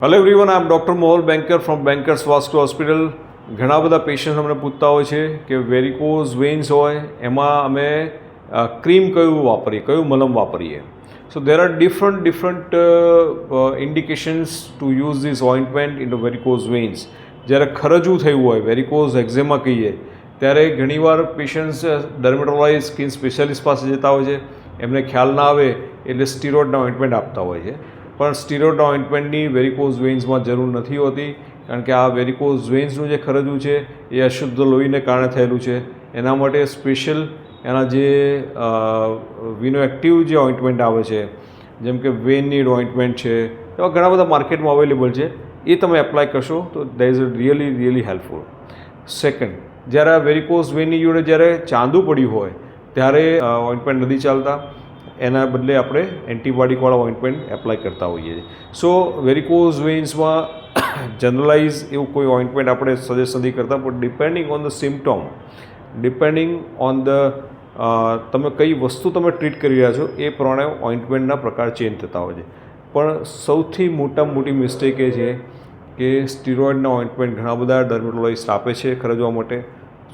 Hello everyone, I am doctor Mohal Banker from Bankers vascular hospital. ઘણા બધા patient અમને પૂછતા હોય છે કે વેરિકોઝ વેન્સ હોય એમાં અમે ક્રીમ કયું વાપરીએ, કયું મલમ વાપરીએ. So there are different indications to use this ointment in the varicose veins. જ્યારે ખરજવું થયું હોય, વેરિકોઝ એક્ઝેમા કહીએ, ત્યારે ઘણીવાર પેશન્ટ્સ ડર્મેટોલોજીસ્ટ સ્કિન સ્પેશિયાલિસ્ટ પાસે જતા હોય છે. એમને ખ્યાલ ના આવે એટલે સ્ટીરોઇડના ઓઇન્ટમેન્ટ આપતા હોય છે. પણ સ્ટીરોઇડ ઓઇન્ટમેન્ટની વેરિકોઝ વેન્સમાં જરૂર નથી હોતી, કારણ કે આ વેરિકોઝ વેન્સનું જે ખરજવું છે એ અશુદ્ધ લોહીને કારણે થયેલું છે. એના માટે સ્પેશિયલ એના જે વિનો એક્ટિવ જે ઓઇન્ટમેન્ટ આવે છે, જેમ કે વેનનીડ ઓઇન્ટમેન્ટ છે, એવા ઘણા બધા માર્કેટમાં અવેલેબલ છે. એ તમે એપ્લાય કરશો તો that is really helpful. Second, જ્યારે આ વેરિકોઝ વેનની જોડે જ્યારે ચાંદુ પડ્યું હોય ત્યારે ઓઇન્ટમેન્ટ નથી ચાલતા. એના બદલે આપણે એન્ટીબાયોટિકવાળા ઓઇન્ટમેન્ટ એપ્લાય કરતા હોઈએ છીએ. સો વેરિકોઝ વેન્સમાં જનરલાઇઝ એવું કોઈ ઓઇન્ટમેન્ટ આપણે સજેસ્ટ નથી કરતા, પણ depending on the symptom, depending on the તમે કઈ વસ્તુ તમે ટ્રીટ કરી રહ્યા છો એ પ્રમાણે ઓઇન્ટમેન્ટના પ્રકાર ચેન્જ થતા હોય છે. પણ સૌથી મોટામાં મોટી મિસ્ટેક એ છે કે સ્ટીરોઇડના ઓઇન્ટમેન્ટ ઘણા બધા ડર્મેટોલોજીસ્ટ આપે છે ખરજવા માટે.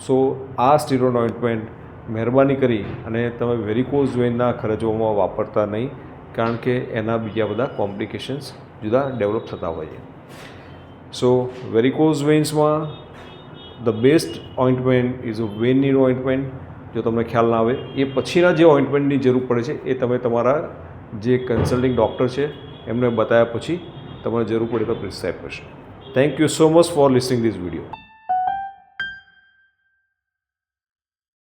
સો આ સ્ટીરોઇડ ઓઇન્ટમેન્ટ મહેરબાની કરી અને તમે વેરિકોઝ વેનના ખરજવામાં વાપરતા નહીં, કારણ કે એના બીજા બધા કોમ્પ્લિકેશન્સ જુદા ડેવલપ થતા હોય છે. સો વેરિકોઝ વેન્સમાં the best ointment is a વેનનીડ ઓઇન્ટમેન્ટ. જો તમને ખ્યાલ ના આવે એ પછીના જે ઓઇન્ટમેન્ટની જરૂર પડે છે એ તમે તમારા જે કન્સલ્ટિંગ ડૉક્ટર છે એમને બતાવ્યા પછી તમારે જરૂર પડે તો પ્રિસ્ક્રાઇબ કરશે. Thank you so much for listening this video.